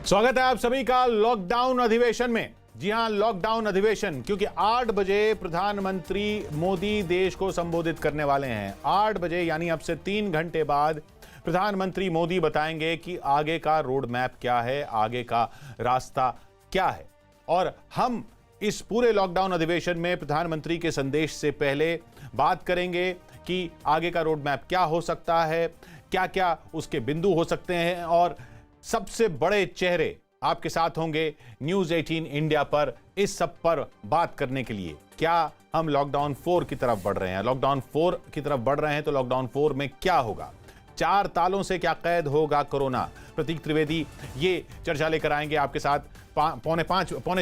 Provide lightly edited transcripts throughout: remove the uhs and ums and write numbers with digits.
स्वागत है आप सभी का लॉकडाउन अधिवेशन में। जी हां, लॉकडाउन अधिवेशन, क्योंकि 8 बजे प्रधानमंत्री मोदी देश को संबोधित करने वाले हैं। 8 बजे यानी अब से 3 घंटे बाद प्रधानमंत्री मोदी बताएंगे कि आगे का रोड मैप क्या है, आगे का रास्ता क्या है। और हम इस पूरे लॉकडाउन अधिवेशन में प्रधानमंत्री के संदेश से पहले बात करेंगे कि आगे का रोड मैप क्या हो सकता है, क्या क्या उसके बिंदु हो सकते हैं, और सबसे बड़े चेहरे आपके साथ होंगे न्यूज 18 इंडिया पर इस सब पर बात करने के लिए। क्या हम लॉकडाउन 4 की तरफ बढ़ रहे हैं? लॉकडाउन 4 की तरफ बढ़ रहे हैं तो लॉकडाउन 4 में क्या होगा? 4 तालों से क्या कैद होगा कोरोना? प्रतीक त्रिवेदी ये चर्चा लेकर आएंगे आपके साथ पौने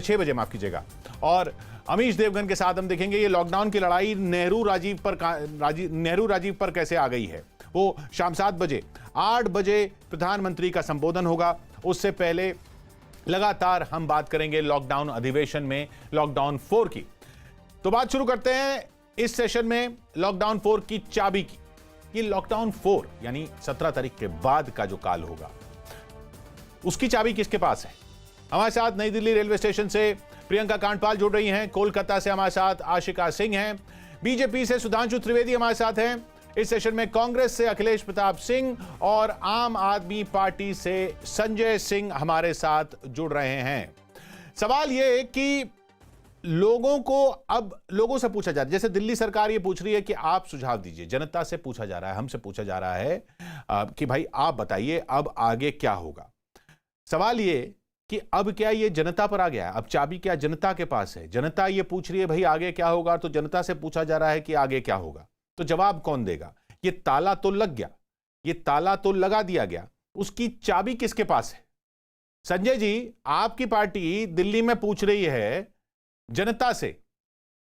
6 बजे, माफ कीजिएगा। और अमीश देवगन के साथ हम देखेंगे ये लॉकडाउन की लड़ाई नेहरू राजीव पर कैसे आ गई है। वो शाम 7 बजे, 8 बजे प्रधानमंत्री का संबोधन होगा। उससे पहले लगातार हम बात करेंगे लॉकडाउन अधिवेशन में लॉकडाउन 4 की। तो बात शुरू करते हैं इस सेशन में लॉकडाउन 4 की चाबी की। कि लॉकडाउन 4 यानी 17 तारीख के बाद का जो काल होगा उसकी चाबी किसके पास है? हमारे साथ नई दिल्ली रेलवे स्टेशन से प्रियंका कांडपाल जुड़ रही हैं, कोलकाता से हमारे साथ आशिका सिंह हैं, बीजेपी से सुधांशु त्रिवेदी हमारे साथ हैं, इस सेशन में कांग्रेस से अखिलेश प्रताप सिंह और आम आदमी पार्टी से संजय सिंह हमारे साथ जुड़ रहे हैं। सवाल यह है कि लोगों से पूछा जा रहा है, जैसे दिल्ली सरकार ये पूछ रही है कि आप सुझाव दीजिए, जनता से पूछा जा रहा है, हमसे पूछा जा रहा है कि भाई आप बताइए अब आगे क्या होगा। सवाल ये कि अब क्या ये जनता पर आ गया है? अब चाबी क्या जनता के पास है? जनता ये पूछ रही है भाई आगे क्या होगा, तो जनता से पूछा जा रहा है कि आगे क्या होगा। तो जवाब कौन देगा? ये ताला तो लग गया, ये ताला तो लगा दिया गया, उसकी चाबी किसके पास है? संजय जी, आपकी पार्टी दिल्ली में पूछ रही है जनता से,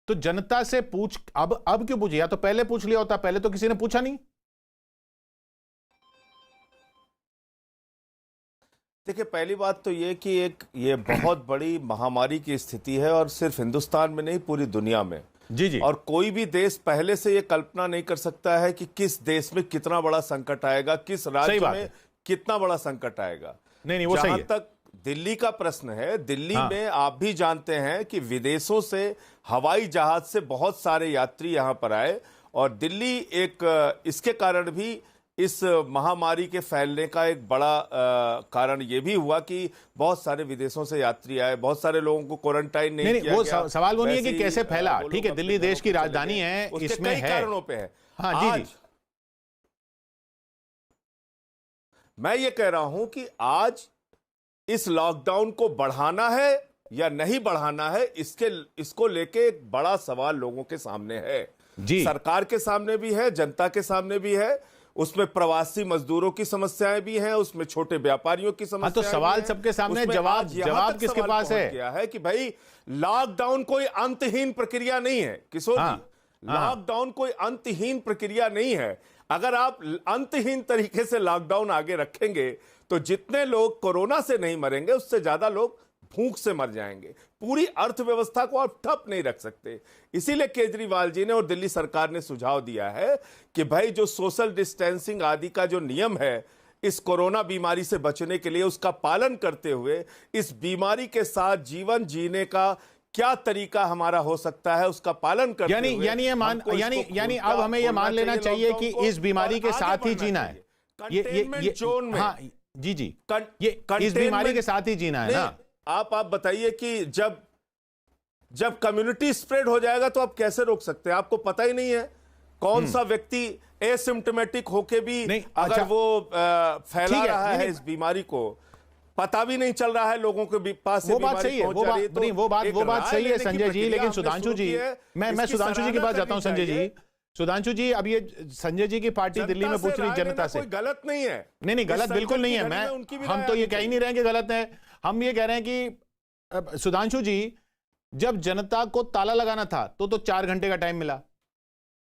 तो जनता से अब क्यों पूछे? या तो पहले पूछ लिया होता, पहले तो किसी ने पूछा नहीं। देखिए, पहली बात तो ये कि ये बहुत बड़ी महामारी की स्थिति है और सिर्फ हिंदुस्तान में नहीं पूरी दुनिया में। जी। और कोई भी देश पहले से ये कल्पना नहीं कर सकता है कि किस देश में कितना बड़ा संकट आएगा, किस राज्य में कितना बड़ा संकट आएगा। नहीं, वो सही है। जहां तक दिल्ली का प्रश्न है, दिल्ली में आप भी जानते हैं कि विदेशों से हवाई जहाज से बहुत सारे यात्री यहां पर आए और दिल्ली इसके कारण भी इस महामारी के फैलने का एक बड़ा कारण यह भी हुआ कि बहुत सारे विदेशों से यात्री आए, बहुत सारे लोगों को क्वारंटाइन नहीं किया गया। सवाल वो नहीं है कि कैसे फैला, ठीक है, दिल्ली देश की राजधानी है, इसमें कई कारणों पे है। हाँ, जी। मैं ये कह रहा हूं कि आज इस लॉकडाउन को बढ़ाना है या नहीं बढ़ाना है, इसको लेके एक बड़ा सवाल लोगों के सामने है जी। सरकार के सामने भी है, जनता के सामने भी है। उसमें प्रवासी मजदूरों की समस्याएं भी हैं, उसमें छोटे व्यापारियों की समस्याएं तो सवाल सबके सामने, जवाब किसके पास है? क्या है कि भाई लॉकडाउन कोई अंतहीन प्रक्रिया नहीं है किशोर जी। लॉकडाउन कोई अंतहीन प्रक्रिया नहीं है। अगर आप अंतहीन तरीके से लॉकडाउन आगे रखेंगे तो जितने लोग कोरोना से नहीं मरेंगे उससे ज्यादा लोग भूख से मर जाएंगे। पूरी अर्थव्यवस्था को आप ठप नहीं रख सकते। इसीलिए केजरीवाल जी ने और दिल्ली सरकार ने सुझाव दिया है कि भाई जो सोशल डिस्टेंसिंग आदि का जो नियम है इस कोरोना बीमारी से बचने के लिए, उसका पालन करते हुए इस बीमारी के साथ जीवन जीने का क्या तरीका हमारा हो सकता है उसका पालन करते हुए यानी अब हमें यह मान लेना चाहिए कि इस बीमारी के साथ ही जीना है। कंटेनमेंट जोन में। हाँ, जी। ये इस बीमारी के साथ ही जीना है ना। आप बताइए कि जब कम्युनिटी स्प्रेड हो जाएगा तो आप कैसे रोक सकते हैं? आपको पता ही नहीं है कौन सा व्यक्ति एसिम्प्टोमेटिक होके भी अगर वो फैला रहा है इस बीमारी को, पता भी नहीं चल रहा है लोगों के पास। वो बात सही है, वो बात सही है संजय जी। लेकिन सुधांशु जी, मैं सुधांशु जी की बात जाता हूं। संजय जी, सुधांशु जी, अब ये संजय जी की पार्टी दिल्ली में पूछ रही जनता से, कोई गलत नहीं है। नहीं, गलत बिल्कुल नहीं है। हम तो ये कह ही नहीं रहे कि गलत है। हम ये कह रहे हैं कि सुधांशु जी, जब जनता को ताला लगाना था तो 4 घंटे का टाइम मिला।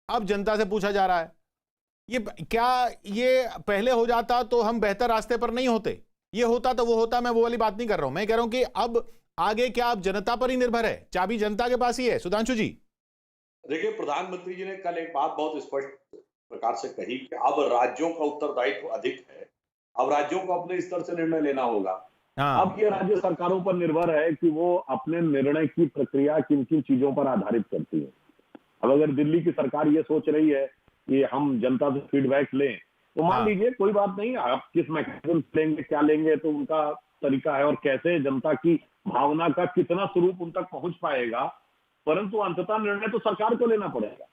अब जनता से पूछा जा रहा है, ये पहले हो जाता तो हम बेहतर रास्ते पर नहीं होते? ये होता तो वो होता, मैं वो वाली बात नहीं कर रहा हूं। मैं कह रहा हूं कि अब आगे क्या अब जनता पर ही निर्भर है, चाबी जनता के पास ही है। सुधांशु जी, देखिए, प्रधानमंत्री जी ने कल एक बात बहुत स्पष्ट प्रकार से कही कि अब राज्यों का उत्तरदायित्व अधिक है। अब राज्यों को अपने स्तर से निर्णय लेना होगा। हाँ अब ये राज्य सरकारों पर निर्भर है कि वो अपने निर्णय की प्रक्रिया किन किन चीजों पर आधारित करती है। अब अगर दिल्ली की सरकार ये सोच रही है कि हम जनता से फीडबैक लें, तो मान हाँ। लीजिए कोई बात नहीं, आप किस मैकेनिज्म लेंगे, क्या लेंगे, तो उनका तरीका है, और कैसे जनता की भावना का कितना स्वरूप उन तक पहुंच पाएगा, परंतु अंततः निर्णय तो सरकार को लेना पड़ेगा,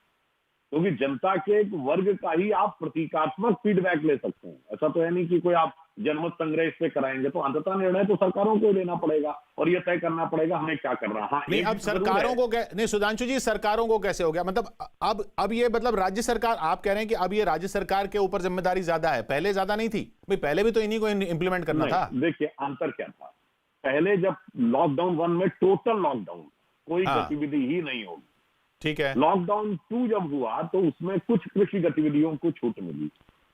क्योंकि जनता के एक वर्ग का ही आप प्रतीकात्मक फीडबैक ले सकते हैं। ऐसा तो है नहीं कि कोई आप जनमत संग्रह इस पे कराएंगे, तो अंततः निर्णय तो सरकारों को ही लेना पड़ेगा और ये तय करना पड़ेगा हमें क्या करना है। हाँ, नहीं, एक अब चीज जरूर सरकारों है। को नहीं सुधांशु जी, सरकारों को कैसे हो गया? मतलब अब ये मतलब राज्य सरकार, आप कह रहे हैं कि अब ये राज्य सरकार के ऊपर जिम्मेदारी ज्यादा है, पहले ज्यादा नहीं थी भाई? पहले भी तो इन्हीं को इंप्लीमेंट करना था। देखिए अंतर क्या था, पहले जब लॉकडाउन 1 में टोटल लॉकडाउन, कोई हाँ। गतिविधि ही नहीं होगी। ठीक है। लॉकडाउन 2 जब हुआ तो उसमें कुछ कृषि गतिविधियों को छूट मिली।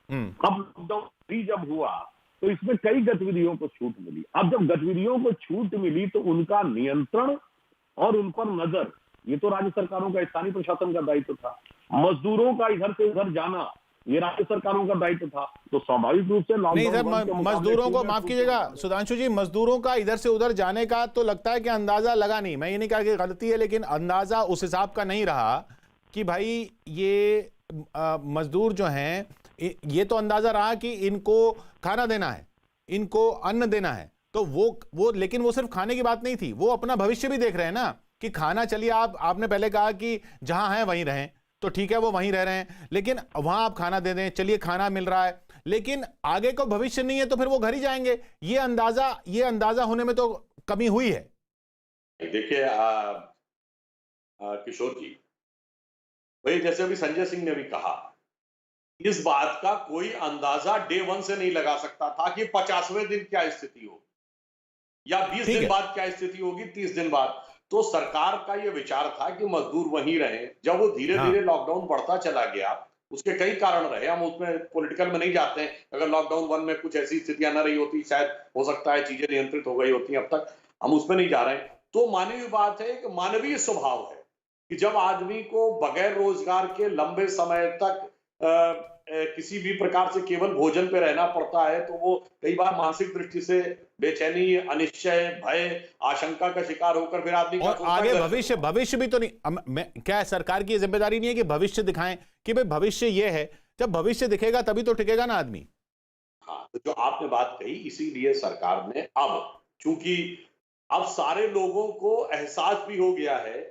अब लॉकडाउन 3 जब हुआ तो इसमें कई गतिविधियों को छूट मिली। अब जब गतिविधियों को छूट मिली तो उनका नियंत्रण और उन पर नजर, ये तो राज्य सरकारों का, स्थानीय प्रशासन का दायित्व था। मजदूरों का इधर से उधर जाना, ये राज्य सरकारों का दायित्व था। तो स्वाभाविक रूप से नहीं सर, लॉकडाउन के मुकाबले मजदूरों को छूट माफ में कीजिएगा छूट सुधांशु जी, मजदूरों का इधर से उधर जाने का तो लगता है कि अंदाजा लगा नहीं, मैं ये नहीं कहा कि गलती है, लेकिन अंदाजा उस हिसाब का नहीं रहा कि भाई ये मजदूर जो हैं, ये तो अंदाजा रहा कि इनको खाना देना है, इनको अन्न देना है, तो वो लेकिन वो सिर्फ खाने की बात नहीं थी, वो अपना भविष्य भी देख रहे हैं ना कि खाना, चलिए आपने पहले कहा कि जहां हैं वहीं रहें, तो ठीक है वो वहीं रह रहे हैं, लेकिन वहां आप खाना दे दें, चलिए खाना मिल रहा है, लेकिन आगे को भविष्य नहीं है तो फिर वो घर ही जाएंगे। ये अंदाजा होने में तो कमी हुई है। देखिए किशोर जी, वही जैसे अभी संजय सिंह ने भी कहा, इस बात का कोई अंदाजा डे 1 से नहीं लगा सकता था कि 50वें दिन क्या स्थिति होगी या 20 दिन बाद क्या स्थिति होगी, 30 दिन बाद। तो सरकार का यह विचार था कि मजदूर वहीं रहे। जब वो धीरे धीरे लॉकडाउन बढ़ता चला गया, उसके कई कारण रहे, हम उसमें पॉलिटिकल में नहीं जाते हैं। अगर लॉकडाउन 1 में कुछ ऐसी स्थितियां न रही होती, शायद हो सकता है चीजें नियंत्रित हो गई होती, अब तक हम उसमें नहीं जा रहे हैं। तो मानवीय बात है, एक मानवीय स्वभाव है कि जब आदमी को बगैर रोजगार के लंबे समय तक किसी भी प्रकार से केवल भोजन पे रहना पड़ता है, तो वो कई बार मानसिक दृष्टि से बेचैनी, अनिश्चय, भय, आशंका का शिकार होकर फिर आदमी और आगे भविष्य भी तो नहीं, क्या सरकार की जिम्मेदारी नहीं है कि भविष्य दिखाएं कि भाई भविष्य ये है, जब भविष्य दिखेगा तभी तो टिकेगा ना आदमी। हाँ, तो जो आपने बात कही, इसीलिए सरकार ने अब, चूंकि अब सारे लोगों को एहसास भी हो गया है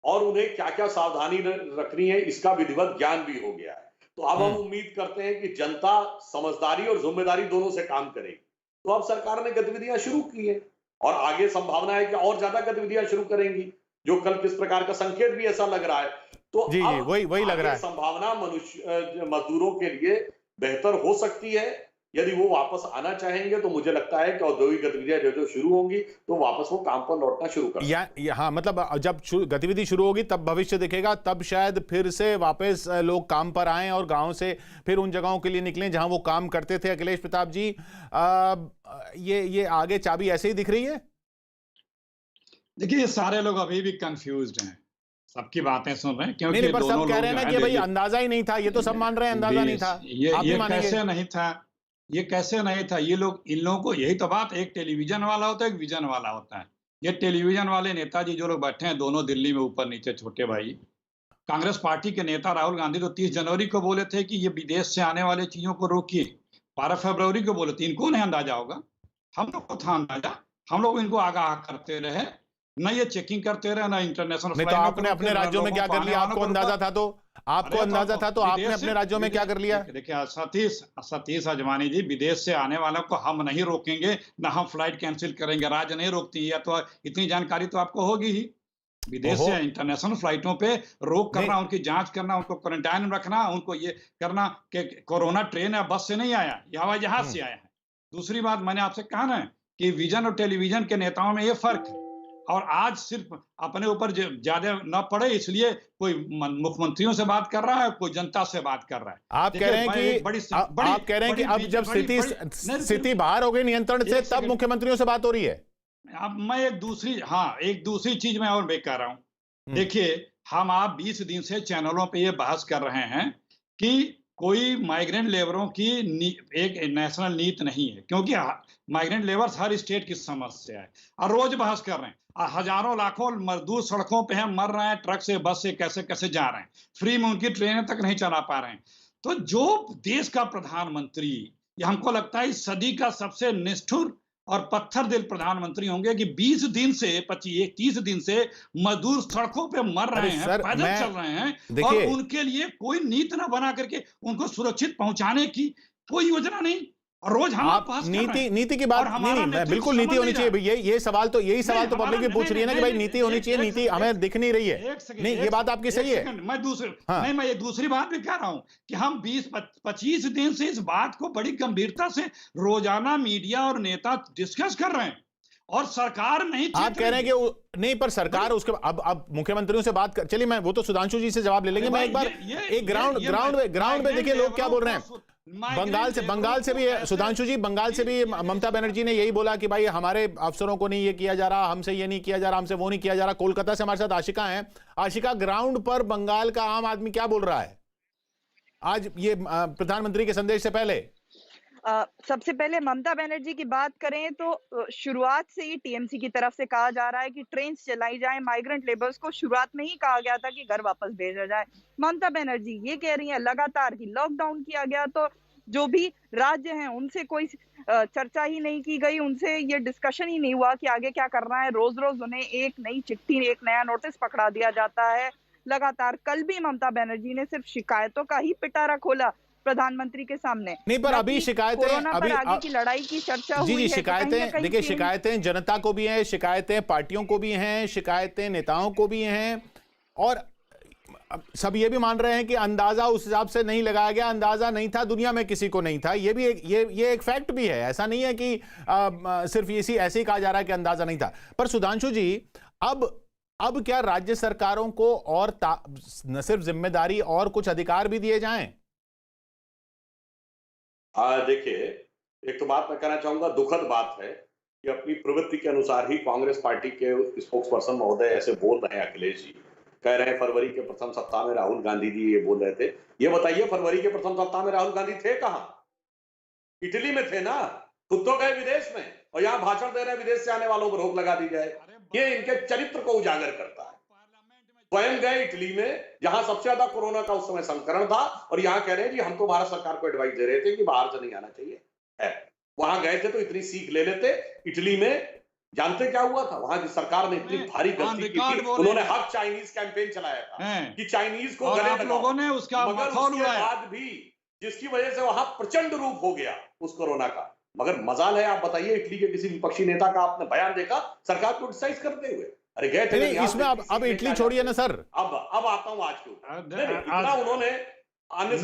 और उन्हें क्या क्या सावधानी रखनी है इसका विधिवत ज्ञान भी हो गया है, तो अब हम उम्मीद करते हैं कि जनता समझदारी और जिम्मेदारी दोनों से काम करेगी। तो अब सरकार ने गतिविधियां शुरू की है और आगे संभावना है कि और ज्यादा गतिविधियां शुरू करेंगी, जो कल किस प्रकार का संकेत भी ऐसा लग रहा है। तो जी, अब वही लग रहा है। संभावना मजदूरों के लिए बेहतर हो सकती है। यदि वो वापस आना चाहेंगे तो मुझे लगता है कि औद्योगिक गतिविधियां जो शुरू होंगी तो वापस वो काम पर लौटना शुरू कर हाँ, मतलब जब गतिविधि शुरू होगी तब भविष्य दिखेगा, तब शायद फिर से वापस लोग काम पर आएं और गांव से फिर उन जगहों के लिए निकलें जहां वो काम करते थे। अखिलेश प्रताप जी, ये आगे चाबी ऐसे ही दिख रही है? देखिए, ये सारे लोग अभी भी कंफ्यूज्ड हैं, सबकी बातें सुन रहे हैं, क्योंकि नहीं, पर सब कह रहे हैं ना कि भाई अंदाजा ही नहीं था, ये तो सब मान रहे हैं अंदाजा नहीं था। ये कैसे नहीं था, ये कैसे नहीं था? ये लोग, इन लोगों को, यही तो बात, एक टेलीविजन वाला होता है, एक विजन वाला होता है। ये टेलीविजन वाले नेताजी जो लोग बैठे हैं दोनों दिल्ली में, ऊपर नीचे छोटे भाई, कांग्रेस पार्टी के नेता राहुल गांधी तो 30 जनवरी को बोले थे कि ये विदेश से आने वाले चीजों को रोकिए, 12 फरवरी को बोले थे। इनको नहीं अंदाजा होगा, हम लोग को था अंदाजा, हम लोग इनको आगाह करते रहे, न ये चेकिंग करते रहे, ना इंटरनेशनल। नहीं तो आपने अपने राज्यों में क्या कर लिया? आपको अंदाजा था तो आपने अपने राज्यों में क्या कर लिया? देखिए सतीश अजवानी जी, विदेश से आने वालों को हम नहीं रोकेंगे, ना हम फ्लाइट कैंसिल करेंगे, राज्य नहीं रोकती है, तो इतनी जानकारी तो आपको होगी ही। विदेश से इंटरनेशनल फ्लाइटों पे रोक करना, उनकी जांच करना, उनको क्वारंटाइन में रखना, उनको ये करना कि कोरोना ट्रेन या बस से नहीं आया, ये हवाई जहाज से आया है। दूसरी बात, मैंने आपसे कहा ना कि विजन और टेलीविजन के नेताओं में ये फर्क है, और आज सिर्फ अपने ऊपर ज्यादा न पड़े इसलिए कोई मुख्यमंत्रियों से बात कर रहा है, कोई जनता से बात कर रहा है। आप कह रहे हैं कि अब जब स्थिति बाहर हो गई नियंत्रण से, तब मुख्यमंत्रियों से बात हो रही है। अब मैं एक दूसरी चीज मैं और मैं कह रहा हूं। देखिए, आप 20 दिन से चैनलों पे ये बहस कर रहे हैं कि कोई माइग्रेंट लेबरों की एक नेशनल नीति नहीं है, क्योंकि माइग्रेंट लेबर्स हर स्टेट की समस्या है और रोज बहस कर रहे हैं। हजारों लाखों मजदूर सड़कों पे हैं, मर रहे हैं, ट्रक से बस से कैसे कैसे जा रहे हैं, फ्री में उनकी ट्रेनें तक नहीं चला पा रहे हैं। तो जो देश का प्रधानमंत्री, ये हमको लगता है इस सदी का सबसे निष्ठुर और पत्थर दिल प्रधानमंत्री होंगे कि 20 दिन से 30 दिन से मजदूर सड़कों पे मर रहे हैं, सर, पैदल चल रहे हैं और देखिए उनके लिए कोई नीति ना बना करके उनको सुरक्षित पहुंचाने की कोई योजना नहीं। और रोज हम आप पास कर रहे हैं। नीति की बात और नहीं हमारा नहीं नेतृत्व बिल्कुल नीति समझ होनी नहीं चाहिए। यही सवाल तो हमारा पब्लिक भी पूछ रही है ना कि भाई नीति होनी चाहिए, नीति हमें दिख नहीं रही है। नहीं, ये बात आपकी सही है। मैं दूसरी हाँ। नहीं, मैं ये दूसरी बात भी कह रहा हूं कि हम 20-25 दिन से इस बात को बड़ी गंभीरता से रोजाना मीडिया और नेता डिस्कस कर रहे हैं और सरकार नहीं। आप कह रहे हैं कि नहीं, पर सरकार उसके अब मुख्यमंत्रियों से बात कर, चलिए मैं वो तो सुधांशु जी से जवाब ले लेंगे। मैं एक बार एक ग्राउंड में देखिए लोग क्या बोल रहे हैं। बंगाल से भी सुधांशु जी, बंगाल से भी ममता बनर्जी ने यही बोला कि भाई हमारे अफसरों को नहीं ये किया जा रहा, हमसे ये नहीं किया जा रहा, हमसे वो नहीं किया जा रहा। कोलकाता से हमारे साथ आशिका हैं। आशिका, ग्राउंड पर बंगाल का आम आदमी क्या बोल रहा है आज ये प्रधानमंत्री के संदेश से पहले? सबसे पहले ममता बनर्जी की बात करें तो शुरुआत से ही टीएमसी की तरफ से कहा जा रहा है कि ट्रेन चलाई जाए। माइग्रेंट लेबर्स को शुरुआत में ही कहा गया था कि घर वापस भेजा जाए। ममता बनर्जी ये कह रही है लगातार कि लॉकडाउन किया गया, तो जो भी राज्य हैं उनसे कोई चर्चा ही नहीं की गई, उनसे ये डिस्कशन ही नहीं हुआ कि आगे क्या करना है। रोज रोज उन्हें एक नई चिट्ठी, एक नया नोटिस पकड़ा दिया जाता है लगातार। कल भी ममता बनर्जी ने सिर्फ शिकायतों का ही पिटारा खोला प्रधानमंत्री के सामने। नहीं, पर अभी शिकायतें अभी आगे की लड़ाई की चर्चा हुई है। शिकायतें देखिए, शिकायतें जनता को भी हैं, शिकायतें पार्टियों को भी हैं, शिकायतें नेताओं को भी हैं, और सब ये भी मान रहे हैं कि अंदाजा उस हिसाब से नहीं लगाया गया, अंदाजा नहीं था, दुनिया में किसी को नहीं था। ये भी ये एक फैक्ट भी है। ऐसा नहीं है कि सिर्फ ऐसे ही कहा जा रहा है कि अंदाजा नहीं था। पर सुधांशु जी, अब क्या राज्य सरकारों को और न सिर्फ जिम्मेदारी और कुछ अधिकार भी दिए जाएं? देखिए, एक तो बात मैं कहना चाहूंगा, दुखद बात है कि अपनी प्रवृत्ति के अनुसार ही कांग्रेस पार्टी के स्पोक्स पर्सन महोदय ऐसे बोल रहे हैं। अखिलेश जी कह रहे हैं फरवरी के प्रथम सप्ताह में राहुल गांधी जी ये बोल रहे थे। ये बताइए फरवरी के प्रथम सप्ताह में राहुल गांधी थे कहां? इटली में थे ना, खुद तो गए विदेश में, और यहाँ भाषण दे रहे हैं विदेश से आने वालों पर रोक लगा दी जाए। ये इनके चरित्र को उजागर करता है। स्वयं गए इटली में जहां सबसे ज्यादा कोरोना का उस समय संक्रमण था, और यहां कह रहे हैं जी हम तो भारत सरकार को एडवाइस दे रहे थे कि बाहर से नहीं आना चाहिए है। वहां गए थे तो इतनी सीख ले लेते। इटली में जानते क्या हुआ था? वहां की सरकार ने इतनी भारी गलती की थी, उन्होंने हक चाइनीज कैंपेन चलाया था कि चाइनीज को गले लगाओ। लोगों ने उसका मगर उसके बाद भी, जिसकी वजह से वहां प्रचंड रूप हो गया उस कोरोना का। मगर मजाल है, आप बताइए इटली के किसी विपक्षी नेता का आपने बयान देखा सरकार को क्रिटिसाइज करते हुए? अरे गए थे इसमें अब इटली छोड़िए ना सर। अब आता हूं आज के ऊपर। इतना उन्होंने तो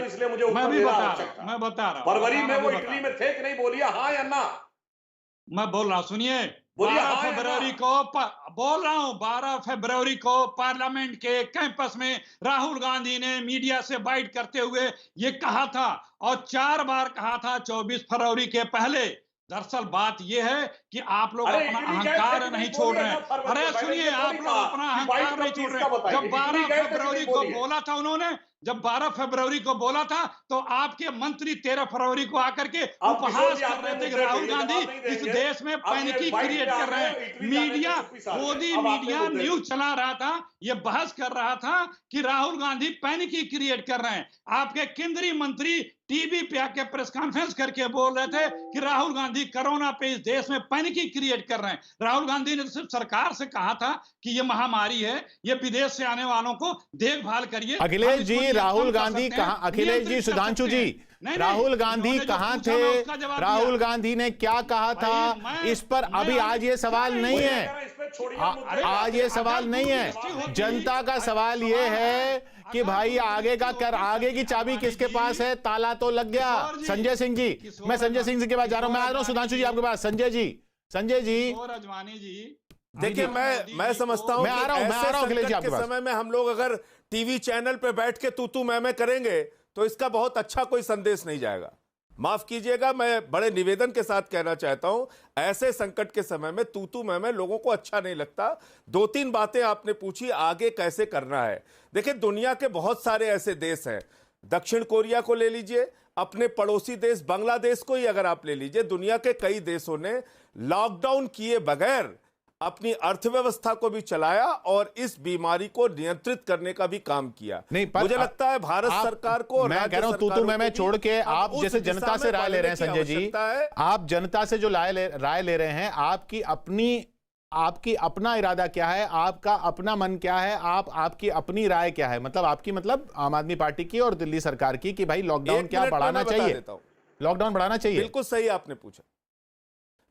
इसलिए मुझे मैं बता रहा हूं फरवरी में वो इटली में थे कि नहीं, बोलिए हाँ या ना। मैं बोल रहा हूं, सुनिए। 12 फरवरी को पार्लियामेंट के कैंपस में राहुल गांधी ने मीडिया से बाइट करते हुए ये कहा था, और 4 बार कहा था 24 फरवरी के पहले। दरअसल बात यह है कि आप लोग अपना अहंकार नहीं छोड़ रहे हैं। अरे सुनिए, आप लोग अपना अहंकार नहीं छोड़ रहे हैं। जब 12 फरवरी को बोला था उन्होंने, जब 12 फरवरी को बोला था तो आपके मंत्री 13 फरवरी को आकर के उपहास कर रहे थे कि राहुल गांधी इस देश में पैनिकी क्रिएट कर रहे हैं। मीडिया, मोदी मीडिया न्यूज चला रहा था, ये बहस कर रहा था कि राहुल गांधी पैनिकी क्रिएट कर रहे हैं। आपके केंद्रीय मंत्री टीवी पे आके प्रेस कॉन्फ्रेंस करके बोल रहे थे कि राहुल गांधी कोरोना पे इस देश में पैनिकी क्रिएट कर रहे हैं। राहुल गांधी ने तो सिर्फ सरकार से कहा था कि ये महामारी है, ये विदेश से आने वालों को देखभाल करिए। अखिलेश जी, राहुल गांधी कहां? अखिलेश जी, सुधांशु जी, राहुल गांधी कहां थे? राहुल गांधी ने क्या कहा था इस पर अभी आज ये सवाल नहीं है। आज ये सवाल नहीं है। जनता का सवाल ये है कि भाई आगे की चाबी किसके पास है? ताला तो लग गया। संजय सिंह जी, मैं संजय सिंह के पास जा रहा हूं। मैं आ रहा हूं सुधांशु जी आपके पास। संजय जी रजवानी जी, देखिए, मैं समझता हूं मैं आ रहा हूं अखिलेश जी आपके पास। समय में हम लोग अगर टीवी चैनल पे बैठ के तू मैं करेंगे तो इसका बहुत अच्छा कोई संदेश नहीं जाएगा। माफ कीजिएगा, मैं बड़े निवेदन के साथ कहना चाहता हूं, ऐसे संकट के समय में तू मैं लोगों को अच्छा नहीं लगता। 2-3 बातें आपने पूछी, आगे कैसे करना है। देखिए, दुनिया के बहुत सारे ऐसे देश हैं दक्षिण कोरिया को ले लीजिए, अपने पड़ोसी देश बांग्लादेश को ही अगर आप ले लीजिए, दुनिया के कई देशों ने लॉकडाउन किए बगैर अपनी अर्थव्यवस्था को भी चलाया और इस बीमारी को नियंत्रित करने का भी काम किया। नहीं, पर मुझे लगता है भारत सरकार को और मैं कह रहा हूं तू मैं छोड़ के आप जैसे जनता से राय ले रहे हैं संजय जी, आप जनता से जो राय ले रहे हैं, आपकी अपना इरादा क्या है, आपका अपना मन क्या है, आपकी अपनी राय क्या है? मतलब आपकी मतलब आम आदमी पार्टी की और दिल्ली सरकार की कि भाई लॉकडाउन क्या बढ़ाना चाहिए, लॉकडाउन बढ़ाना चाहिए? बिल्कुल सही आपने पूछा,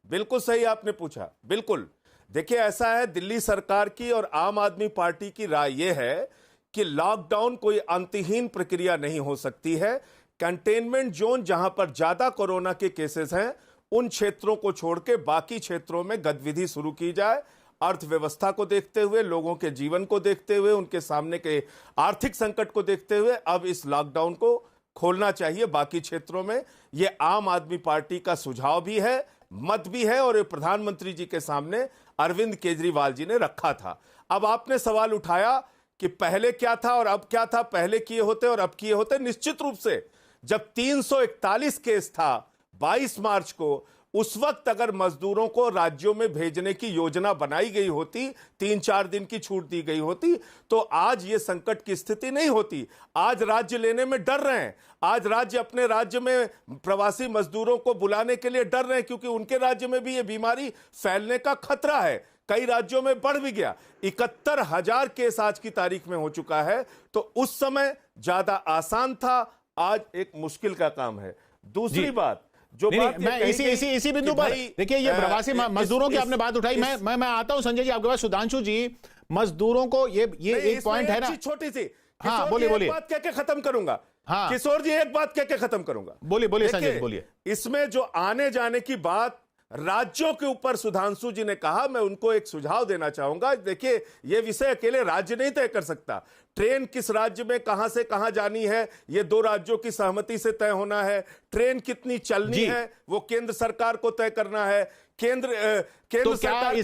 बिल्कुल सही आपने पूछा, बिल्कुल। देखिए ऐसा है, दिल्ली सरकार की और आम आदमी पार्टी की राय यह है कि लॉकडाउन कोई अंतहीन प्रक्रिया नहीं हो सकती है। कंटेनमेंट जोन जहां पर ज्यादा कोरोना के केसेस हैं, उन क्षेत्रों को छोड़ के बाकी क्षेत्रों में गतिविधि शुरू की जाए। अर्थव्यवस्था को देखते हुए, लोगों के जीवन को देखते हुए, उनके सामने के आर्थिक संकट को देखते हुए अब इस लॉकडाउन को खोलना चाहिए बाकी क्षेत्रों में। यह आम आदमी पार्टी का सुझाव भी है, मत भी है, और ये प्रधानमंत्री जी के सामने अरविंद केजरीवाल जी ने रखा था। अब आपने सवाल उठाया कि पहले क्या था और अब क्या था, पहले किए होते और अब किए होते। निश्चित रूप से जब 341 केस था 22 मार्च को, उस वक्त अगर मजदूरों को राज्यों में भेजने की योजना बनाई गई होती, 3-4 दिन की छूट दी गई होती, तो आज ये संकट की स्थिति नहीं होती। आज राज्य लेने में डर रहे हैं, आज राज्य अपने राज्य में प्रवासी मजदूरों को बुलाने के लिए डर रहे हैं, क्योंकि उनके राज्य में भी ये बीमारी फैलने का खतरा है। कई राज्यों में बढ़ भी गया, 71,000 केस आज की तारीख में हो चुका है। तो उस समय ज्यादा आसान था, आज एक मुश्किल का काम है। दूसरी बात जो बात मैं इसी बिंदु पर देखिए, ये प्रवासी मजदूरों की आपने बात उठाई, मैं आता हूं संजय जी आपके पास। सुधांशु जी, मजदूरों को ये एक पॉइंट है ना, छोटी सी, हाँ बोलिए एक बात कह के खत्म करूंगा। हाँ किशोर जी, एक बात कह के खत्म करूंगा। बोलिए संजय जी, बोलिए। इसमें जो आने जाने की बात राज्यों के ऊपर सुधांशु जी ने कहा, मैं उनको एक सुझाव देना चाहूंगा। देखिए, यह विषय अकेले राज्य नहीं तय कर सकता। ट्रेन किस राज्य में कहां से कहां जानी है, यह 2 राज्यों की सहमति से तय होना है। ट्रेन कितनी चलनी है, वो केंद्र सरकार को तय करना है। केंद्र तो क्या सरकार को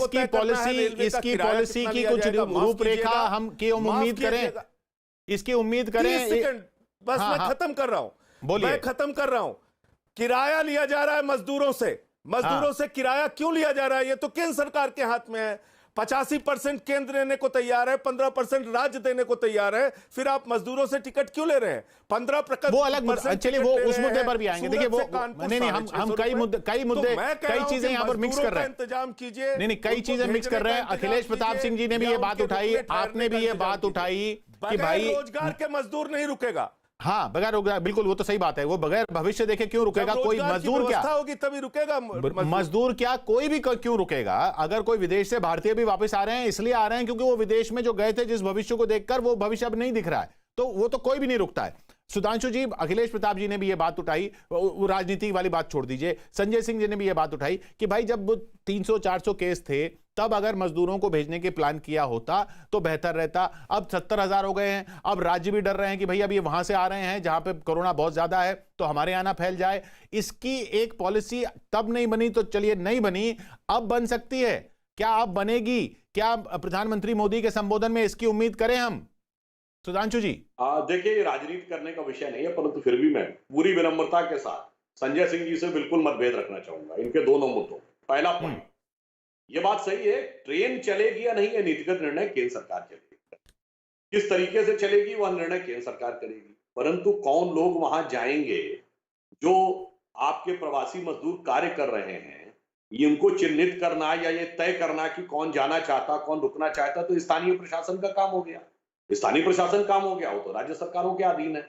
इसकी पॉलिसी की कुछ रूपरेखा हम की उम्मीद करें? इसकी उम्मीद करें? बस मैं खत्म कर रहा हूं, मैं खत्म कर रहा हूं। किराया लिया जा रहा है मजदूरों से किराया क्यों लिया जा रहा है? ये तो केंद्र सरकार के हाथ में है। 85% केंद्र देने को तैयार है, 15% राज्य देने को तैयार है। फिर आप मजदूरों से टिकट क्यों ले रहे हैं? 15% वो अलग, चलिए वो उस मुद्दे पर भी आएंगे। देखिए वो नहीं, हम कई मुद्दे कई चीजें यहां पर मिक्स कर रहे हैं। इंतजाम कीजिए। नहीं, कई चीजें मिक्स कर रहे हैं। अखिलेश प्रताप सिंह जी ने भी ये बात उठाई, आपने भी ये बात उठाई कि भाई रोजगार के मजदूर नहीं रुकेगा। हाँ, बगैर रोजगार, बिल्कुल वो तो सही बात है। वो बगैर भविष्य देखे क्यों रुकेगा? कोई मजदूर क्या होगी तभी रुकेगा मजदूर क्या कोई भी क्यों रुकेगा? अगर कोई विदेश से भारतीय भी वापस आ रहे हैं, इसलिए आ रहे हैं क्योंकि वो विदेश में जो गए थे जिस भविष्य को देखकर, वो भविष्य अब नहीं दिख रहा है, तो वो तो कोई भी नहीं रुकता है। सुधांशु जी, अखिलेश प्रताप जी ने भी ये बात उठाई, राजनीति वाली बात छोड़ दीजिए। संजय सिंह जी ने भी ये बात उठाई कि भाई जब 300-400 केस थे, तब अगर मजदूरों को भेजने के प्लान किया होता तो बेहतर रहता। अब 70,000 हो गए हैं, अब राज्य भी डर रहे हैं कि भाई अब ये वहां से आ रहे हैं जहां पे कोरोना बहुत ज्यादा है, तो हमारे यहां ना फैल जाए। इसकी एक पॉलिसी तब नहीं बनी तो चलिए नहीं बनी, अब बन सकती है। क्या अब बनेगी? क्या प्रधानमंत्री मोदी के संबोधन में इसकी उम्मीद करें हम? सुधांशु जी, देखिए, ये राजनीति करने का विषय नहीं है, परंतु फिर भी मैं पूरी विनम्रता के साथ संजय सिंह जी से बिल्कुल मतभेद रखना चाहूंगा इनके दोनों मुद्दों। पहला पॉइंट, ये बात सही है, ट्रेन चलेगी या नहीं, ये नीतिगत निर्णय केंद्र सरकार चलेगी। किस तरीके से चलेगी वह निर्णय केंद्र सरकार करेगी, परंतु कौन लोग वहां जाएंगे, जो आपके प्रवासी मजदूर कार्य कर रहे हैं, इनको चिन्हित करना या ये तय करना कि कौन जाना चाहता, कौन रुकना चाहता, तो स्थानीय प्रशासन का काम हो गया। स्थानीय प्रशासन काम हो गया, वो तो राज्य सरकारों के अधीन है,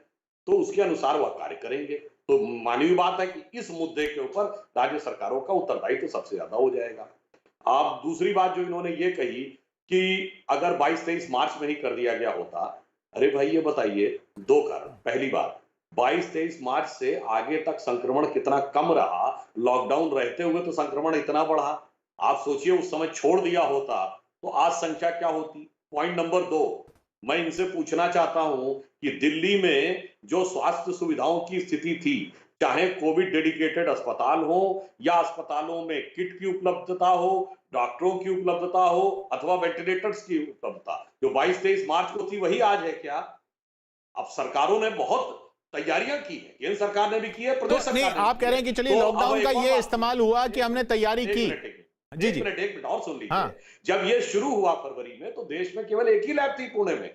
तो उसके अनुसार वह कार्य करेंगे। तो मानवीय बात है कि इस मुद्दे के ऊपर राज्य सरकारों का उत्तरदायित्व तो सबसे ज्यादा हो जाएगा। आप दूसरी बात जो इन्होंने ये कही कि अगर 22-23 मार्च में ही कर दिया गया होता, अरे भाई ये बताइए, 2 कारण। पहली बात, 22-23 मार्च से आगे तक संक्रमण कितना कम रहा, लॉकडाउन रहते हुए तो संक्रमण इतना बढ़ा। आप सोचिए उस समय छोड़ दिया होता तो आज संख्या क्या होती। पॉइंट नंबर 2, मैं इनसे पूछना चाहता हूं कि दिल्ली में जो स्वास्थ्य सुविधाओं की स्थिति थी, चाहे कोविड डेडिकेटेड अस्पताल हो या अस्पतालों में किट की उपलब्धता हो, डॉक्टरों की उपलब्धता हो अथवा वेंटिलेटर्स की उपलब्धता, जो 22-23 मार्च को थी वही आज है क्या? अब सरकारों ने बहुत तैयारियां की है, केंद्र सरकार ने भी की है, प्रदेश तो नहीं, सरकार ने आप भी कह की रहे है। हैं कि चलिए तो लॉकडाउन अब का एक और ये बात- इस्तेमाल हुआ कि हमने तैयारी एक की। मिनट, एक मिनट, जी एक जी मिनट, एक मिनट और सुन लीजिए। हाँ। जब ये शुरू हुआ फरवरी में, तो देश में केवल एक ही लैब थी पुणे में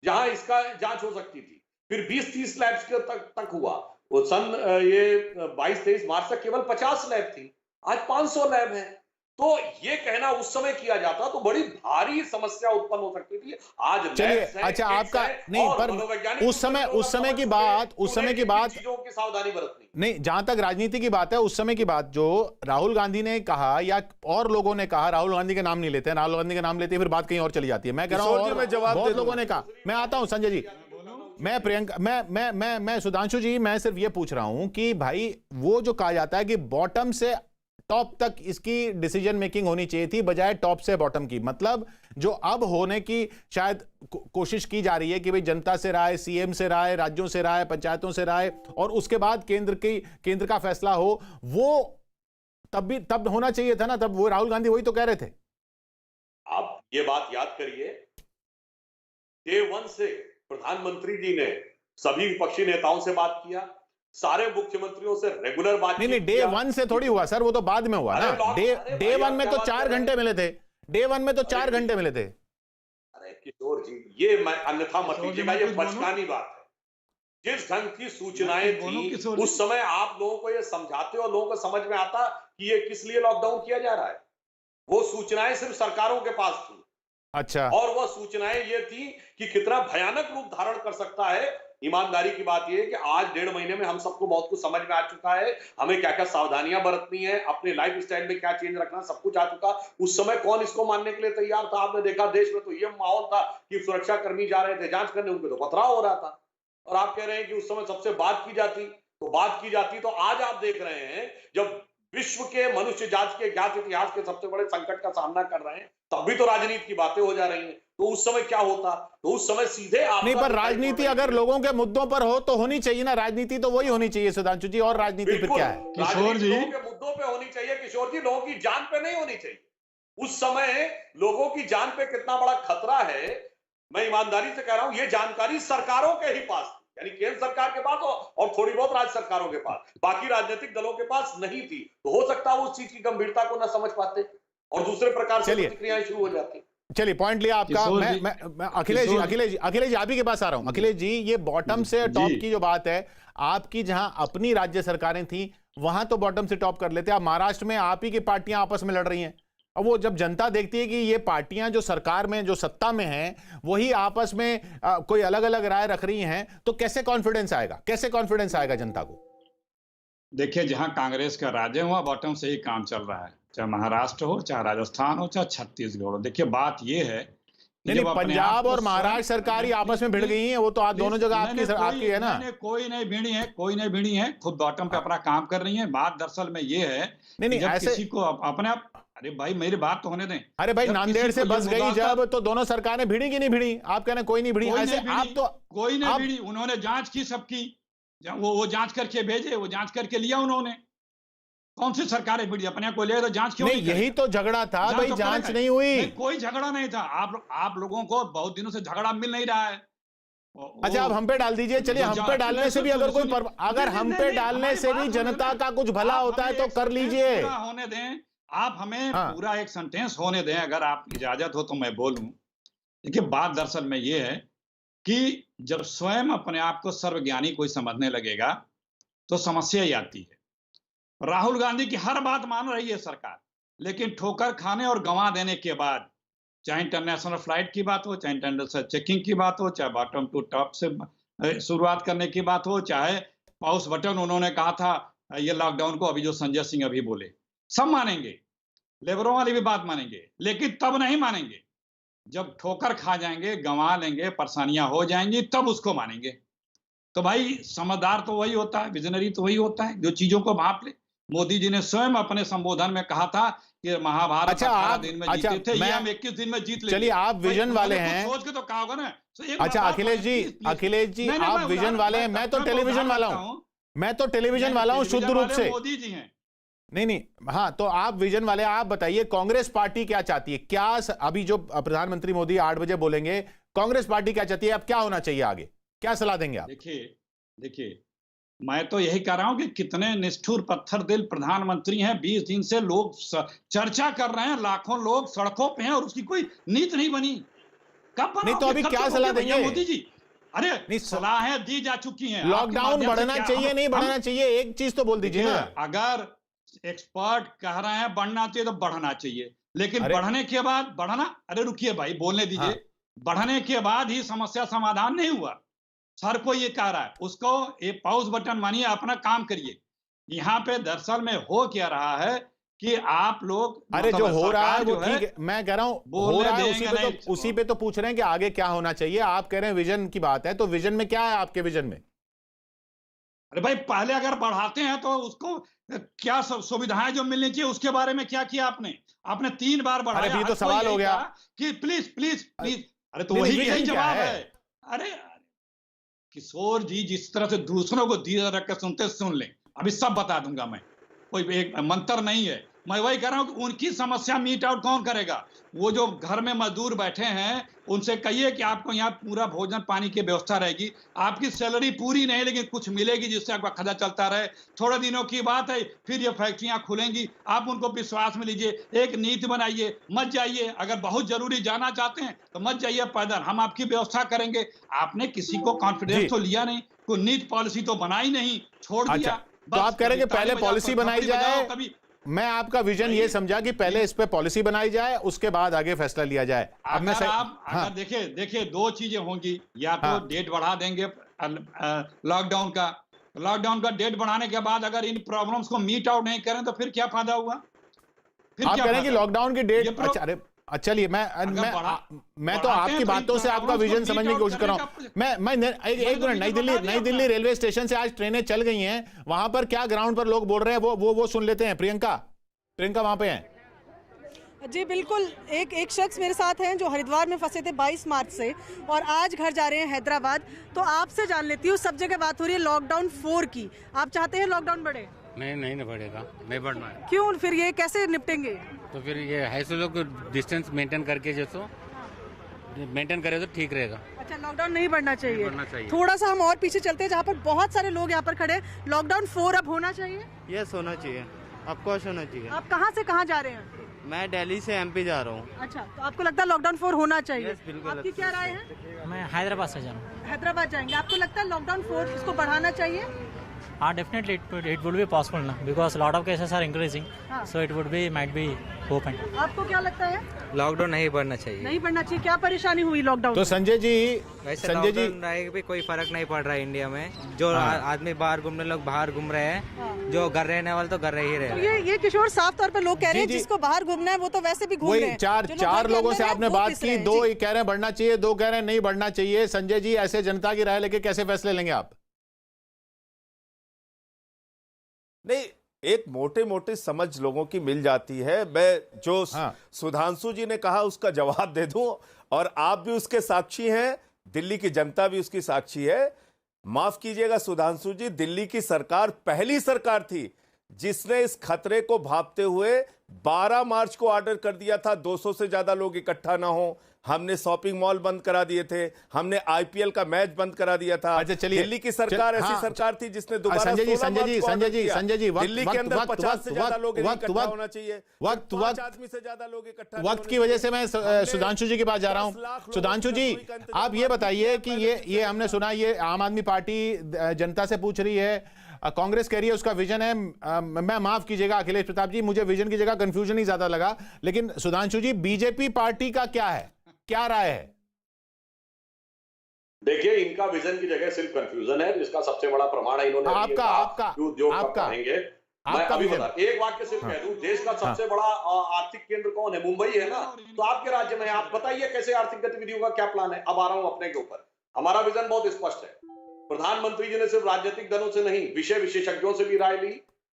जहां इसका जांच हो सकती थी। फिर 20-30 लैब्स के तक हुआ। वो सन ये 22-23 मार्च तक केवल 50 लैब थी, आज 500 लैब है। तो ये कहना उस समय किया जाता तो बड़ी भारी समस्या उत्पन्न हो सकती थी। आज चलिए, लैब्स हैं, अच्छा, किट्स आपका हैं, नहीं, और पर मनोवैज्ञानिक उस समय उपकरणों का की समझ बात, चुके, उस समय की उन्हें बात चीजों की सावधानी बरतनी। नहीं, जहां तक राजनीति की बात है, उस समय की बात जो राहुल गांधी ने कहा या और लोगों ने कहा, राहुल गांधी का नाम नहीं लेते हैं, राहुल गांधी का नाम लेते हैं फिर बात कहीं और चली जाती है। मैं कह रहा हूं, किशोर जी, और मैं जवाब बहुत दे लोगों दूंगा। ने कहा। मैं आता हूं संजय जी, मैं प्रियंका, मैं सुधांशु जी, मैं सिर्फ ये पूछ रहा हूं कि भाई वो जो कहा जाता है कि बॉटम से टॉप तक इसकी डिसीजन मेकिंग होनी चाहिए थी बजाय टॉप से बॉटम की, मतलब जो अब होने की शायद कोशिश की जा रही है कि भाई जनता से राय, सीएम से राय, राज्यों से राय, पंचायतों से राय, और उसके बाद केंद्र का फैसला हो, वो तब होना चाहिए था ना। तब वो राहुल गांधी वही तो कह रहे थे। आप ये बात याद करिए, डे वन से प्रधानमंत्री जी ने सभी विपक्षी नेताओं से बात किया, सारे मुख्यमंत्रियों से रेगुलर बात। नहीं, डे वन से थोड़ी हुआ सर, वो तो बाद में हुआ ना। डे वन में तो 4 घंटे मिले थे, डे वन में तो 4 घंटे मिले थे। अरे किशोर जी, ये मैं अन्यथा मत लीजिएगा, ये कुछ बोलो। बचकानी बात है। जिस ढंग की सूचनाएं बोलो थी किशोर जी। उस समय आप लोगों को ये समझाते और लोगों को समझ में आता कि ये किस लिए लॉकडाउन किया जा रहा है। वो सूचनाएं सिर्फ सरकारों के पास थी, अच्छा, और वह सूचनाएं ये थी कि कितना भयानक रूप धारण कर सकता है। ईमानदारी की बात यह है कि आज 1.5 महीने में हम सबको बहुत कुछ समझ में आ चुका है, हमें क्या क्या सावधानियां बरतनी है, अपने लाइफ स्टाइल में क्या चेंज रखना, सब कुछ आ चुका। उस समय कौन इसको मानने के लिए तैयार था? आपने देखा देश में तो ये माहौल था कि सुरक्षा कर्मी जा रहे थे जांच करने, उनके तो पथराव हो रहा था। और आप कह रहे हैं कि उस समय सबसे बात की जाती, तो आज आप देख रहे हैं जब विश्व के मनुष्य जाति के ज्ञात इतिहास के सबसे बड़े संकट का सामना कर रहे हैं, तब भी तो राजनीति की बातें हो जा रही हैं। तो उस समय क्या होता? तो उस समय सीधे आप नहीं, पर राजनीति अगर लोगों के मुद्दों पर हो तो होनी चाहिए ना, राजनीति तो वही होनी चाहिए सुधांशु जी, और राजनीति फिर क्या है? किशोर जी, लोगों के मुद्दों पे होनी चाहिए किशोर जी, लोगों की जान पे नहीं होनी चाहिए। उस समय लोगों की जान पे कितना बड़ा खतरा है, मैं ईमानदारी से कह रहा हूं, ये जानकारी सरकारों के ही पास थी, यानी केंद्र सरकार के पास और थोड़ी बहुत राज्य सरकारों के पास, बाकी राजनीतिक दलों के पास नहीं थी। तो हो सकता है उस चीज की गंभीरता को न समझ पाते और दूसरे प्रकार से प्रतिक्रियाएं शुरू हो जाती। चलिए, पॉइंट लिया आपका। किशोर मैं जी, मैं अखिलेश जी आप ही के पास आ रहा हूं। अखिलेश जी, ये बॉटम से टॉप की जो बात है, आपकी जहां अपनी राज्य सरकारें थी वहां तो बॉटम से टॉप कर लेते। अब महाराष्ट्र में आप ही की पार्टियां आपस में लड़ रही हैं। अब वो जब जनता देखती है कि ये पार्टियां जो सरकार में, जो सत्ता में हैं, वही आपस में कोई अलग अलग राय रख रही हैं, तो कैसे कॉन्फिडेंस आएगा? कैसे कॉन्फिडेंस आएगा जनता को? देखिए, जहां कांग्रेस का राज है वहां बॉटम से ही काम चल रहा है, चाहे महाराष्ट्र हो, चाहे राजस्थान हो, चाहे छत्तीसगढ़ हो। देखिए, बात यह है कि नहीं, जब अपने पंजाब आप को और महाराष्ट्र सरकार ही आपस में भिड़ गई हैं, वो तो आज दोनों जगह आपकी है ना। कोई नहीं भिड़ी है, खुद बॉटम पे अपना काम कर रही है। बात दरअसल में ये है नहीं, जब ऐसे किसी को अपने आप, अरे भाई मेरी बात तो होने दें। अरे भाई, जब नांदेड़ किसी से को ये बस गई मुद्दा जब, तो दोनों सरकारें भिड़ी कि नहीं भिड़ी? आप कह रहे हैं कोई नहीं भिड़ी, कोई ऐसे नहीं आप भिड़ी, तो कोई नहीं आप- भिड़ी। उन्होंने जांच की सबकी, वो जांच करके भेजे, वो जांच करके लिया उन्होंने। कौन सी सरकारें भिड़ी? अपने को ले तो जांच क्यों नहीं, यही तो झगड़ा था भाई, तो जांच करेगा। नहीं हुई। नहीं, कोई झगड़ा नहीं था। आप लोगों को बहुत दिनों से झगड़ा मिल नहीं रहा है। अच्छा, अब हम पे डाल दीजिए। चलिए, हम पे डालने से भी अगर कोई अगर हम पे डालने से भी जनता का कुछ भला होता है तो कर लीजिए। होने दें, आप हमें हाँ। पूरा एक सेंटेंस होने दें, अगर आप इजाजत हो तो मैं बोलूं। देखिए, बात दरअसल में ये है कि जब स्वयं अपने आप को सर्वज्ञानी कोई समझने लगेगा तो समस्या ही आती है। राहुल गांधी की हर बात मान रही है सरकार, लेकिन ठोकर खाने और गंवा देने के बाद, चाहे इंटरनेशनल फ्लाइट की बात हो, चाहे इंटरनेशनल चेकिंग की बात हो, चाहे बॉटम टू टॉप से शुरुआत करने की बात हो, चाहे पाउस बटन उन्होंने कहा था ये लॉकडाउन को, अभी जो संजय सिंह अभी बोले, सब मानेंगे, लेबरों वाली भी बात मानेंगे, लेकिन तब नहीं मानेंगे जब ठोकर खा जाएंगे, गंवा लेंगे, परेशानियां हो जाएंगी, तब उसको मानेंगे। तो भाई, समझदार तो वही होता है, विजनरी तो वही होता है जो चीजों को भाप ले। मोदी जी ने स्वयं अपने संबोधन में कहा था कि महाभारत 18 दिन में जीते थे, ये हम 21 दिन में जीत लेंगे। चलिए, आप विजन वाले हैं, सोच के तो कहा होगा ना। अच्छा अखिलेश जी, आप विजन वाले हैं, मैं तो टेलीविजन वाला हूं, मैं तो टेलीविजन वाला हूं शुद्ध रूप से। मोदी जी हैं। नहीं, हाँ, तो आप विजन वाले, आप बताइए कांग्रेस पार्टी क्या चाहती है? क्या अभी जो प्रधानमंत्री मोदी 8 बजे बोलेंगे, कांग्रेस पार्टी क्या चाहती है? अब क्या होना चाहिए आगे? क्या सलाह देंगे आप? देखिए, देखिए, मैं तो यही कह रहा हूं कि कितने निष्ठुर पत्थर दिल प्रधानमंत्री हैं। 20 दिन से लोग चर्चा कर रहे हैं, लाखों लोग सड़कों पे हैं और उसकी कोई नीति नहीं बनी। कब बनाओगे? नहीं तो अभी कब क्या तक सलाह होगी भैया देंगे? मोदी जी? अरे नहीं, सलाहें दी जा चुकी हैं। लॉकडाउन बढ़ना चाहिए नहीं बढ़ना चाहिए, एक चीज तो बोल दीजिए ना। अगर एक्सपर्ट कह रहे हैं बढ़ना चाहिए तो बढ़ना चाहिए, लेकिन अरे- बढ़ने के बाद बढ़ना, अरे रुकिए भाई, बोलने दीजिए। हाँ। बढ़ने के बाद ही समस्या समाधान नहीं हुआ। सर को ये कह रहा है, उसको ये पॉज बटन मानिए, अपना काम करिए। यहाँ पे दरअसल में हो क्या रहा है कि आप लोग, अरे जो मतलब हो रहा है सरकार वो जो है, ठीक है, मैं कह रहा हूं हो बोलने रहा है, देंगे नहीं। उसी पे तो पूछ रहे हैं कि आगे क्या होना चाहिए। आप कह रहे हैं विजन की बात है, तो विजन में क्या है आपके विजन में? अरे भाई पहले अगर बढ़ाते हैं तो उसको क्या सब सुविधाएं जो मिलनी चाहिए उसके बारे में क्या किया आपने? आपने 3 बार बढ़ाया। अरे ये तो हर कोई सवाल हो यही गया कहा कि प्लीज प्लीज प्लीज। अरे तो नहीं, वही विजन यही क्या जवाब है? है। अरे किशोर जी जिस तरह से दूसरों को धीरे रख के सुनते सुन लें, अभी सब बता दूंगा मैं, कोई एक मंत्र नहीं है। मैं वही कह रहा हूं कि उनकी समस्या मीट आउट कौन करेगा? वो जो घर में मजदूर बैठे हैं उनसे कहिए कि आपको यहाँ पूरा भोजन पानी की व्यवस्था रहेगी। आपकी सैलरी पूरी नहीं लेकिन कुछ मिलेगी जिससे आपका खर्चा चलता रहे। थोड़े दिनों की बात है, फिर ये फैक्ट्रियां खुलेंगी। आप उनको विश्वास में लीजिए, एक नीति बनाइए, मत जाइए। अगर बहुत जरूरी जाना चाहते हैं तो मत जाइए पैदल, हम आपकी व्यवस्था करेंगे। आपने किसी को जी। कॉन्फिडेंस तो लिया नहीं, कोई नीति पॉलिसी तो बनाई नहीं, छोड़ अच्छा, दिया। तो आप कह रहे हैं कि पहले पॉलिसी बनाई जाए। कभी मैं आपका विजन ये समझा कि पहले इस पे पॉलिसी बनाई जाए, उसके बाद आगे फैसला लिया जाए। अब मैं अगर आप हाँ, अगर देखिए 2 चीजें होंगी, या तो हाँ। डेट बढ़ा देंगे लॉकडाउन का डेट बढ़ाने के बाद अगर इन प्रॉब्लम्स को मीट आउट नहीं करें तो फिर क्या फायदा हुआ? फिर आप क्या कह रहे हैं कि फायदा? लॉकडाउन की ये डेट प्रो- अच्छा, अरे चलिए मैं तो बढ़ाते आपकी हैं तो बातों से इन आपका प्रॉब्लम्स को विजन समझने की मीट कोशिश आउट कर रहा करने हूं। मैं एक तो मिनट, मुझे बता दिया नई दिल्ली आपने। रेलवे स्टेशन से आज ट्रेनें चल गई हैं, वहां पर क्या ग्राउंड पर लोग बोल रहे हैं वो सुन लेते हैं। प्रियंका वहां पे हैं। जी बिल्कुल, एक शख्स मेरे साथ हैं जो हरिद्वार में फंसे थे 22 मार्च से और आज घर जा रहे हैं हैदराबाद। तो आपसे जान लेती हूँ, सब जगह बात हो रही है लॉकडाउन 4 की। आप चाहते हैं लॉकडाउन बढ़े? नहीं बढ़ेगा, नहीं बढ़ना है। क्यों? फिर ये कैसे निपटेंगे? तो फिर ये है सो लोग डिस्टेंस मेंटेन करके जैसो मेंटेन करे तो ठीक रहेगा। अच्छा, लॉकडाउन नहीं बढ़ना चाहिए। बढ़ना चाहिए। थोड़ा सा हम और पीछे चलते हैं जहाँ पर बहुत सारे लोग यहाँ पर खड़े हैं। लॉकडाउन 4 अब होना चाहिए? यस होना चाहिए, ऑफकोर्स होना चाहिए। आप कहाँ से कहाँ जा रहे हैं? मैं दिल्ली से एमपी जा रहा हूँ। अच्छा, तो आपको लगता है लॉकडाउन 4 होना चाहिए? Yes, बिल्कुल। आपकी क्या राय है? मैं हैदराबाद से जा रहा हूँ। हैदराबाद जाएंगे, आपको लगता है लॉकडाउन 4 इसको बढ़ाना चाहिए? हाँ, definitely it would be possible ना, because lot of cases are increasing, हाँ। So it would be might be open. आपको क्या लगता है? लॉकडाउन नहीं बढ़ना चाहिए। नहीं बढ़ना चाहिए। क्या परेशानी हुई लॉकडाउन? तो संजय जी वैसे लॉकडाउन रहेगा भी कोई फर्क नहीं पड़ रहा है इंडिया में। जो आदमी बाहर घूमने लोग बाहर घूम रहे हैं, जो घर रहने वाले तो घर रह ही रहे तो हैं। ये किशोर साफ तौर पे लोग कह रहे हैं जी, जी। जिसको बाहर घूमना है वो तो वैसे भी घूम रहे वही हैं। चार जो लोग चार घर के लोगों अंदर से हैं, आपने वो बात पिस की, रहे हैं। 2 जी। कह रहे हैं बढ़ना चाहिए, 2 कह रहे हैं नहीं बढ़ना चाहिए। संजय जी, ऐसे जनता की राय लेके कैसे फैसले लेंगे आप? नहीं, एक मोटे मोटे समझ लोगों की मिल जाती है। मैं जो हाँ। सुधांशु जी ने कहा उसका जवाब दे दूं, और आप भी उसके साक्षी हैं, दिल्ली की जनता भी उसकी साक्षी है। माफ कीजिएगा सुधांशु जी, दिल्ली की सरकार पहली सरकार थी जिसने इस खतरे को भांपते हुए 12 मार्च को ऑर्डर कर दिया था 200 से ज्यादा लोग इकट्ठा ना हो। हमने शॉपिंग मॉल बंद करा दिए थे, हमने आईपीएल का मैच बंद करा दिया था। अच्छा, चलिए। दिल्ली की सरकार ऐसी सरकार थी जिसने दोबारा संजय जी, 16 मार्च को ऑर्डर किया। संजय जी, दिल्ली के अंदर 50 से ज्यादा लोग इकट्ठा होना चाहिए, वक्त 5 आदमी से ज्यादा लोग इकट्ठा वक्त की वजह से मैं सुधांशु जी के पास जा रहा हूं। सुधांशु जी, आप ये बताइए कि ये हमने सुना, ये आम आदमी पार्टी जनता से पूछ रही है, कांग्रेस कह रही है उसका विजन है। मैं माफ कीजिएगा अखिलेश प्रताप जी, मुझे विजन की जगह कंफ्यूजन ही ज्यादा लगा। लेकिन सुधांशु जी, बीजेपी पार्टी का क्या है, क्या राय है? देखिए, इनका विजन की जगह सिर्फ कंफ्यूजन है, इसका सबसे बड़ा प्रमाण है इन्होंने उद्योग का कहेंगे। मैं अभी बता, एक वाक्य सिर्फ कह दूं, देश का सबसे बड़ा आर्थिक केंद्र कौन है? मुंबई है ना। तो आपके राज्य में आप बताइए कैसे आर्थिक गतिविधियों का क्या प्लान है? अब आ रहा हूं अपने के ऊपर। हमारा विजन बहुत स्पष्ट है। प्रधानमंत्री जी ने सिर्फ राजनीतिक दलों से नहीं, विषय विशेषज्ञों से भी राय ली,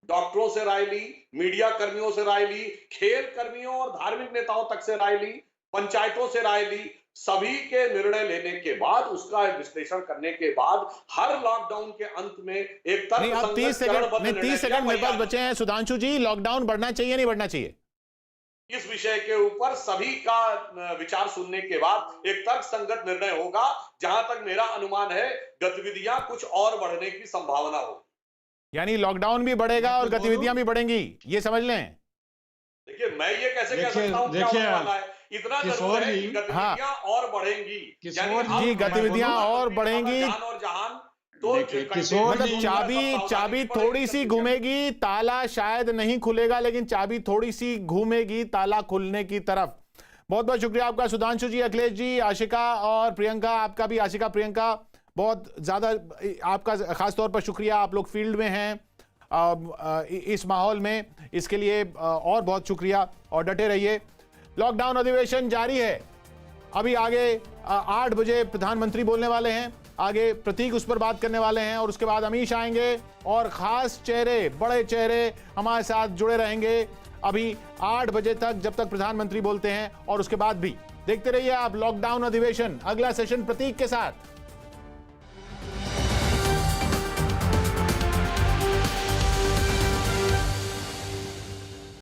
डॉक्टरों से राय ली, मीडिया कर्मियों से राय ली, खेल कर्मियों और धार्मिक नेताओं तक से राय ली, पंचायतों से राय ली। सभी के निर्णय लेने के बाद, उसका विश्लेषण करने के बाद, हर लॉकडाउन के अंत में एक नहीं, अब 30 सेकंड मेरे पास बचे हैं। सुधांशु जी, लॉकडाउन बढ़ना चाहिए नहीं बढ़ना चाहिए? इस विषय के ऊपर सभी का विचार सुनने के बाद एक तर्कसंगत निर्णय होगा। जहां तक मेरा अनुमान है, गतिविधियां कुछ और बढ़ने की संभावना हो। यानी लॉकडाउन भी बढ़ेगा और गतिविधियां भी बढ़ेंगी, ये समझ लें। देखिए, मैं ये कैसे कह सकता हूं क्या होने वाला है? इतना जरूर है कि गतिविधियां और बढ़ेंगी। जी, गतिविधियां और बढ़ेंगी और जहान तो मतलब चाबी थोड़ी सी घूमेगी, ताला शायद नहीं खुलेगा, लेकिन चाबी थोड़ी सी घूमेगी ताला खुलने की तरफ। बहुत बहुत शुक्रिया आपका सुधांशु जी, अखिलेश जी, आशिका और प्रियंका। आपका भी आशिका, प्रियंका, बहुत ज्यादा आपका खास तौर पर शुक्रिया। आप लोग फील्ड में हैं इस माहौल में, इसके लिए और बहुत शुक्रिया और डटे रहिए। लॉकडाउन अधिवेशन जारी है। अभी आगे 8 बजे प्रधानमंत्री बोलने वाले हैं, आगे प्रतीक उस पर बात करने वाले हैं और उसके बाद अमीश आएंगे और खास चेहरे, बड़े चेहरे हमारे साथ जुड़े रहेंगे अभी 8 बजे तक, जब तक प्रधानमंत्री बोलते हैं, और उसके बाद भी देखते रहिए आप लॉकडाउन अधिवेशन, अगला सेशन प्रतीक के साथ।